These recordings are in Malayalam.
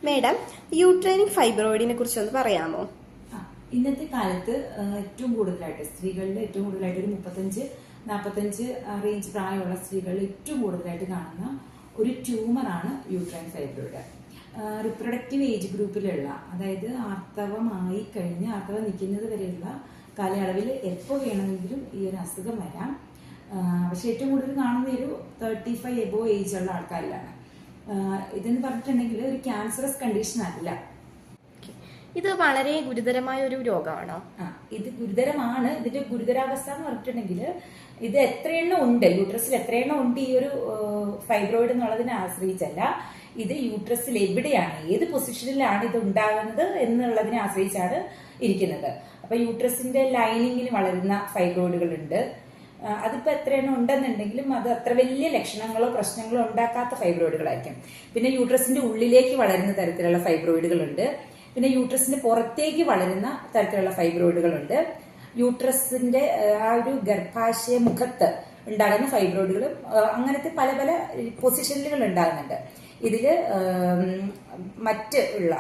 മേഡം, യൂട്രൈൻ ഫൈബ്രോയിഡിനെ കുറിച്ച് ഒന്ന് പറയാമോ? ഇന്നത്തെ കാലത്ത് ഏറ്റവും കൂടുതലായിട്ട് സ്ത്രീകളിൽ ഏറ്റവും കൂടുതലായിട്ട് ഒരു 35-45 റേഞ്ച് പ്രായമുള്ള സ്ത്രീകളിൽ ഏറ്റവും കൂടുതലായിട്ട് കാണുന്ന ഒരു ട്യൂമറാണ് യൂട്രൈൻ ഫൈബ്രോയിഡ്. റിപ്രൊഡക്റ്റീവ് ഏജ് ഗ്രൂപ്പിലുള്ള, അതായത് ആർത്തവമായി കഴിഞ്ഞ് ആർത്തവം നിൽക്കുന്നത് വരെയുള്ള കാലയളവിൽ എപ്പോൾ വേണമെങ്കിലും ഈ ഒരു അസുഖം വരാം. പക്ഷെ ഏറ്റവും കൂടുതൽ കാണുന്ന ഒരു 35 എബോവ് ഏജ് ഉള്ള ആൾക്കാരിലാണ്. ഇതെന്ന് പറഞ്ഞിട്ടുണ്ടെങ്കിൽ ഒരു ക്യാൻസറസ് കണ്ടീഷൻ അല്ല. ഇത് വളരെ ഗുരുതരമായ ഒരു രോഗമാണോ? ഇത് ഗുരുതരമാണ്. ഇതിന്റെ ഗുരുതരാവസ്ഥ എന്ന് പറഞ്ഞിട്ടുണ്ടെങ്കിൽ ഇത് എത്രയെണ്ണം ഉണ്ട്, യൂട്രസിൽ എത്രയെണ്ണം ഉണ്ട് ഈ ഒരു ഫൈബ്രോയിഡ് എന്നുള്ളതിനെ ആശ്രയിച്ചല്ല, ഇത് യൂട്രസിൽ എവിടെയാണ്, ഏത് പൊസിഷനിലാണ് ഇത് ഉണ്ടാകുന്നത് എന്നുള്ളതിനെ ആശ്രയിച്ചാണ് ഇരിക്കുന്നത്. അപ്പൊ യൂട്രസിന്റെ ലൈനിങ്ങിൽ വളരുന്ന ഫൈബ്രോയിഡുകൾ ഉണ്ട്. അതിപ്പോ എത്രയെണ്ണം ഉണ്ടെന്നുണ്ടെങ്കിലും അത് അത്ര വലിയ ലക്ഷണങ്ങളോ പ്രശ്നങ്ങളോ ഉണ്ടാക്കാത്ത ഫൈബ്രോയിഡുകളായിരിക്കും. പിന്നെ യൂട്രസിന്റെ ഉള്ളിലേക്ക് വളരുന്ന തരത്തിലുള്ള ഫൈബ്രോയിഡുകളുണ്ട്. പിന്നെ യൂട്രസിന്റെ പുറത്തേക്ക് വളരുന്ന തരത്തിലുള്ള ഫൈബ്രോയിഡുകളുണ്ട്. യൂട്രസിന്റെ ആ ഒരു ഗർഭാശയ മുഖത്ത് ഉണ്ടാകുന്ന ഫൈബ്രോയിഡുകളും അങ്ങനത്തെ പല പല പൊസിഷനുകൾ ഉണ്ടാകുന്നുണ്ട്. ഇതില് മറ്റ് ഉള്ള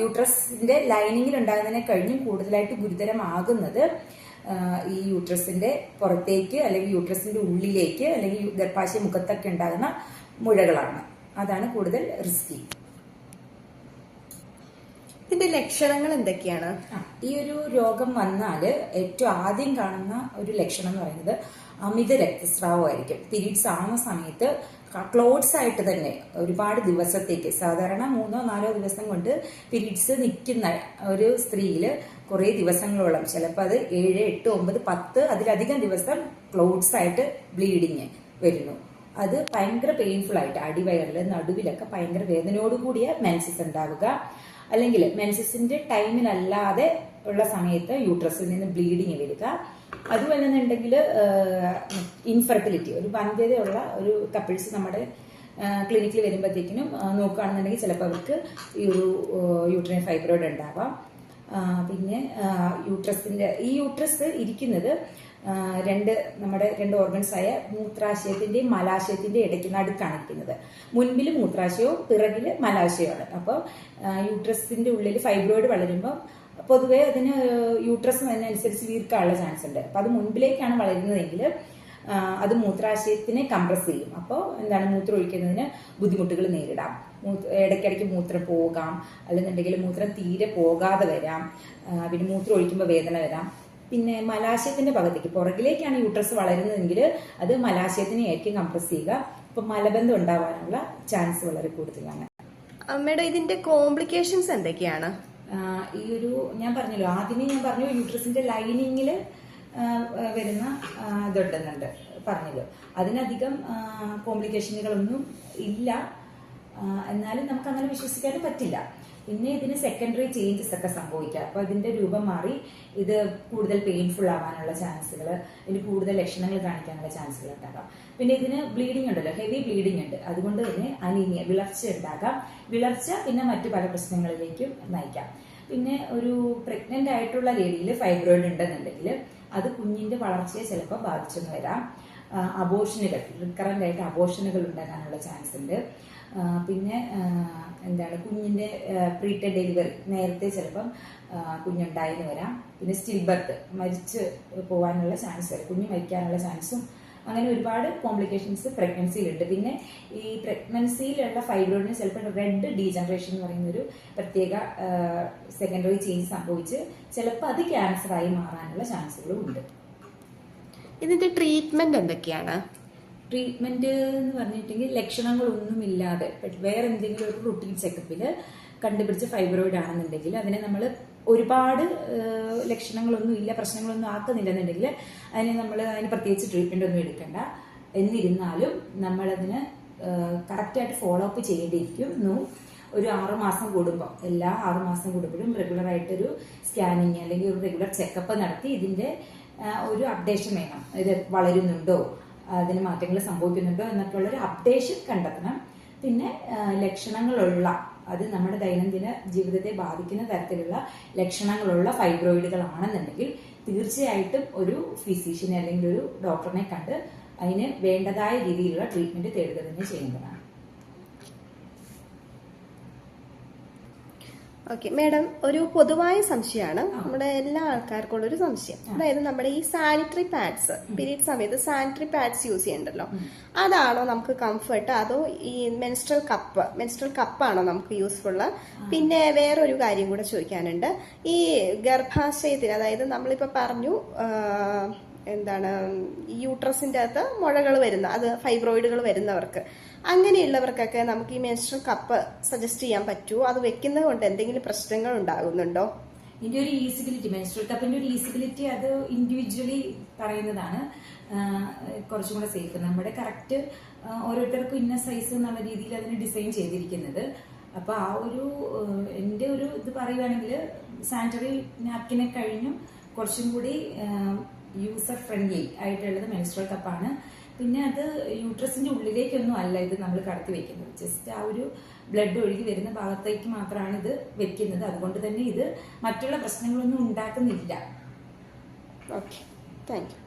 യൂട്രസിന്റെ ലൈനിങ്ങിൽ ഉണ്ടാകുന്നതിനെ കഴിഞ്ഞും കൂടുതലായിട്ട് ഗുരുതരമാകുന്നത് ഈ യൂട്രസിന്റെ പുറത്തേക്ക് അല്ലെങ്കിൽ യൂട്രസിന്റെ ഉള്ളിലേക്ക് അല്ലെങ്കിൽ ഗർഭാശയ മുഖത്തൊക്കെ ഉണ്ടാകുന്ന മുഴകളാണ്. അതാണ് കൂടുതൽ റിസ്കി. ഇതിന്റെ ലക്ഷണങ്ങൾ എന്തൊക്കെയാണ്? ഈ ഒരു രോഗം വന്നാല് ഏറ്റവും ആദ്യം കാണുന്ന ഒരു ലക്ഷണം എന്ന് പറയുന്നത് അമിത രക്തസ്രാവമായിരിക്കും. പീരീഡ്സ് ആവുന്ന സമയത്ത് ക്ലോട്ട്സ് ആയിട്ട് തന്നെ ഒരുപാട് ദിവസത്തേക്ക്, സാധാരണ 3-4 ദിവസം കൊണ്ട് പീരീഡ്സ് നിൽക്കുന്ന ഒരു സ്ത്രീയില് കുറെ ദിവസങ്ങളോളം, ചിലപ്പോൾ അത് 7, 8, 9, 10 അതിലധികം ദിവസം ക്ലോട്ട്സ് ആയിട്ട് ബ്ലീഡിങ് വരുന്നു. അത് ഭയങ്കര പെയിൻഫുൾ ആയിട്ട് അടിവയറിൽ നടുവിലൊക്കെ ഭയങ്കര വേദനയോടുകൂടിയ മെൻസസ് ഉണ്ടാവുക, അല്ലെങ്കിൽ മെൻസസിന്റെ ടൈമിലല്ലാതെ ഉള്ള സമയത്ത് യൂട്രസിൽ നിന്ന് ബ്ലീഡിങ് വരിക. അതുമല്ലെന്നുണ്ടെങ്കിൽ ഇൻഫെർട്ടിലിറ്റി, ഒരു വന്ധ്യതയുള്ള ഒരു കപ്പിൾസ് നമ്മുടെ ക്ലിനിക്കിൽ വരുമ്പോഴത്തേക്കിനും നോക്കുകയാണെന്നുണ്ടെങ്കിൽ ചിലപ്പോൾ അവർക്ക് ഈ ഒരു യൂട്രൈൻ ഫൈബ്രോയിഡ് ഉണ്ടാവാം. പിന്നെ ഈ യൂട്രസ് ഇരിക്കുന്നത് നമ്മുടെ രണ്ട് ഓർഗൻസ് ആയ മൂത്രാശയത്തിന്റെയും മലാശയത്തിന്റെയും ഇടയ്ക്ക് നടുക്കാണ് ഇരിക്കുന്നത്. മുൻപിൽ മൂത്രാശയവും പിറകില് മലാശയമാണ്. അപ്പോൾ യൂട്രസിന്റെ ഉള്ളിൽ ഫൈബ്രോയിഡ് വളരുമ്പോൾ പൊതുവെ അതിന് യൂട്രസ് അതിനനുസരിച്ച് വീർക്കാനുള്ള ചാൻസ് ഉണ്ട്. അപ്പൊ അത് മുൻപിലേക്കാണ് വളരുന്നതെങ്കിൽ അത് മൂത്രാശയത്തിനെ കംപ്രസ് ചെയ്യും. അപ്പോൾ മൂത്രം ഒഴിക്കുന്നതിന് ബുദ്ധിമുട്ടുകൾ നേരിടാം. ഇടയ്ക്കിടയ്ക്ക് മൂത്രം പോകാം, അല്ലെന്നുണ്ടെങ്കിൽ മൂത്രം തീരെ പോകാതെ വരാം. പിന്നെ മൂത്രം ഒഴിക്കുമ്പോൾ വേദന വരാം. പിന്നെ മലാശയത്തിന്റെ ഭാഗത്തേക്ക് പുറകിലേക്കാണ് യൂട്രസ് വളരുന്നതെങ്കിൽ അത് മലാശയത്തിനെ ആയിരിക്കും കംപ്രസ് ചെയ്യുക. അപ്പൊ മലബന്ധം ഉണ്ടാവാനുള്ള ചാൻസ് വളരെ കൂടുതലാണ്. അമ്മയുടെ ഇതിന്റെ കോംപ്ലിക്കേഷൻസ് എന്തൊക്കെയാണ്? ഈ ഒരു ആദ്യമേ ഞാൻ പറഞ്ഞു യൂട്രസിന്റെ ലൈനിങ്ങിൽ വരുന്ന ഇതുണ്ടെന്നുണ്ട് പറഞ്ഞല്ലോ. അതിനധികം കോംപ്ലിക്കേഷനുകളൊന്നും ഇല്ല, എന്നാലും നമുക്ക് അങ്ങനെ വിശ്വസിക്കാനും പറ്റില്ല. പിന്നെ ഇതിന് സെക്കൻഡറി ചേഞ്ചസ് ഒക്കെ സംഭവിക്കാം. അപ്പൊ ഇതിന്റെ രൂപം മാറി ഇത് കൂടുതൽ പെയിൻഫുൾ ആവാനുള്ള ചാൻസുകൾ, ഇതിന് കൂടുതൽ ലക്ഷണങ്ങൾ കാണിക്കാനുള്ള ചാൻസുകൾ ഉണ്ടാകാം. പിന്നെ ഇതിന് ബ്ലീഡിംഗ് ഉണ്ടല്ലോ, ഹെവി ബ്ലീഡിംഗ് ഉണ്ട്. അതുകൊണ്ട് തന്നെ അനീമിയ, വിളർച്ച ഉണ്ടാകാം. വിളർച്ച പിന്നെ മറ്റു പല പ്രശ്നങ്ങളിലേക്കും നയിക്കാം. പിന്നെ ഒരു പ്രഗ്നന്റ് ആയിട്ടുള്ള ലേഡിയിൽ ഫൈബ്രോയിഡ് ഉണ്ടെന്നുണ്ടെങ്കിൽ അത് കുഞ്ഞിന്റെ വളർച്ചയെ ചിലപ്പോൾ ബാധിച്ചെന്ന് വരാം. അബോർഷനുകൾ, റിക്കറന്റ് ആയിട്ട് അബോർഷനുകൾ ഉണ്ടാകാനുള്ള ചാൻസ് ഉണ്ട്. പിന്നെ കുഞ്ഞിന്റെ പ്രീടേം ഡെലിവറി, നേരത്തെ ചിലപ്പം കുഞ്ഞുണ്ടായെന്ന് വരാം. പിന്നെ സ്റ്റിൽ ബർത്ത്, മരിച്ച് പോകാനുള്ള ചാൻസ് വരും, കുഞ്ഞ് മരിക്കാനുള്ള ചാൻസും. അങ്ങനെ ഒരുപാട് കോംപ്ലിക്കേഷൻസ് പ്രഗ്നൻസിയിലുണ്ട്. പിന്നെ ഈ പ്രഗ്നൻസിയിലുള്ള ഫൈബ്രോയിഡിന് ചിലപ്പോൾ റെഡ് ഡീജനറേഷൻ എന്ന് പറയുന്ന ഒരു പ്രത്യേക സെക്കൻഡറി ചേഞ്ച് സംഭവിച്ച് ചിലപ്പോൾ അത് ക്യാൻസറായി മാറാനുള്ള ചാൻസുകളും ഉണ്ട്. ഇതിന്റെ ട്രീറ്റ്മെന്റ് എന്തൊക്കെയാണ്? ട്രീറ്റ്മെന്റ് എന്ന് പറഞ്ഞിട്ടുണ്ടെങ്കിൽ ലക്ഷണങ്ങളൊന്നുമില്ലാതെ വേറെ എന്തെങ്കിലും ഒരു റുട്ടീൻ ചെക്കപ്പിൽ കണ്ടുപിടിച്ച ഫൈബ്രോയിഡ് ആണെന്നുണ്ടെങ്കിൽ അതിനെ നമ്മൾ ഒരുപാട് ലക്ഷണങ്ങളൊന്നും ഇല്ല, പ്രശ്നങ്ങളൊന്നും ആക്കുന്നില്ലെന്നുണ്ടെങ്കിൽ അതിന് പ്രത്യേകിച്ച് ട്രീറ്റ്മെന്റ് ഒന്നും എടുക്കണ്ട. എന്നിരുന്നാലും നമ്മളതിന് കറക്റ്റായിട്ട് ഫോളോ അപ്പ് ചെയ്യേണ്ടിയിരിക്കുന്നു. ഒരു 6 മാസം കൂടുമ്പോൾ, എല്ലാ 6 മാസം കൂടുമ്പോഴും റെഗുലറായിട്ടൊരു സ്കാനിങ് അല്ലെങ്കിൽ ഒരു റെഗുലർ ചെക്കപ്പ് നടത്തി ഇതിന്റെ ഒരു അപ്ഡേഷൻ വേണം. ഇത് വളരുന്നുണ്ടോ, അതിന് മാറ്റങ്ങൾ സംഭവിക്കുന്നുണ്ടോ എന്നൊക്കെയുള്ളൊരു അപ്ഡേഷൻ കണ്ടെത്തണം. പിന്നെ ലക്ഷണങ്ങളുള്ള, അത് നമ്മുടെ ദൈനംദിന ജീവിതത്തെ ബാധിക്കുന്ന തരത്തിലുള്ള ലക്ഷണങ്ങളുള്ള ഫൈബ്രോയിഡുകൾ ആണെന്നുണ്ടെങ്കിൽ തീർച്ചയായിട്ടും ഒരു ഫിസിഷ്യനെ അല്ലെങ്കിൽ ഒരു ഡോക്ടറിനെ കണ്ട് അതിന് വേണ്ടതായ രീതിയിലുള്ള ട്രീറ്റ്മെന്റ് തേടുക തന്നെ ചെയ്യേണ്ടതാണ്. ഓക്കെ മാഡം, ഒരു പൊതുവായ സംശയമാണ് നമ്മുടെ എല്ലാ ആൾക്കാർക്കും ഉള്ളൊരു സംശയം. അതായത് നമ്മുടെ ഈ സാനിറ്ററി പാഡ്സ് പീരീഡ് സമയത്ത് സാനിറ്ററി പാഡ്സ് യൂസ് ചെയ്യണ്ടല്ലോ, അതാണോ നമുക്ക് കംഫർട്ട്, അതോ ഈ മെൻസ്ട്രൽ കപ്പാണോ നമുക്ക് യൂസ്ഫുൾ? പിന്നെ വേറൊരു കാര്യം കൂടെ ചോദിക്കാനുണ്ട്. ഈ ഗർഭാശയത്തിന്, അതായത് നമ്മളിപ്പോ പറഞ്ഞു എന്താണ് യൂട്രസിന്റെ അകത്ത് മുഴകൾ വരുന്ന, അത് ഫൈബ്രോയിഡുകൾ വരുന്നവർക്ക്, അങ്ങനെയുള്ളവർക്കൊക്കെ നമുക്ക് ഈ മെൻസ്ട്രൽ കപ്പ് സജസ്റ്റ് ചെയ്യാൻ പറ്റുമോ? അത് വെക്കുന്നത് കൊണ്ട് എന്തെങ്കിലും പ്രശ്നങ്ങൾ ഉണ്ടാകുന്നുണ്ടോ? ഇതിന്റെ ഒരു ഈസിബിലിറ്റി, മെൻസ്ട്രൽ കപ്പിന്റെ ഒരു ഈസിബിലിറ്റി അത് ഇൻഡിവിജ്വലി പറയുന്നതാണ് കുറച്ചും കൂടെ സേഫ്. നമ്മുടെ കറക്റ്റ് ഓരോരുത്തർക്കും ഇന്ന സൈസ് എന്നുള്ള രീതിയിൽ അതിന് ഡിസൈൻ ചെയ്തിരിക്കുന്നത്. അപ്പൊ ആ ഒരു എന്റെ ഒരു ഇത് പറയുകയാണെങ്കിൽ സാനിറ്ററി നാപ്കിനെ കഴിഞ്ഞും കുറച്ചും കൂടി യൂസർ ഫ്രണ്ട്ലി ആയിട്ടുള്ളത് മെൻസ്ട്രൽ കപ്പാണ്. പിന്നെ അത് യൂട്രസിന്റെ ഉള്ളിലേക്കൊന്നും അല്ല ഇത് നമ്മൾ കടത്തി വെക്കുന്നത്, ജസ്റ്റ് ആ ഒരു ബ്ലഡ് ഒഴുകി വരുന്ന ഭാഗത്തേക്ക് മാത്രമാണ് ഇത് വെക്കുന്നത്. അതുകൊണ്ട് തന്നെ ഇത് മറ്റുള്ള പ്രശ്നങ്ങളൊന്നും ഉണ്ടാക്കുന്നില്ല. Okay, thank you.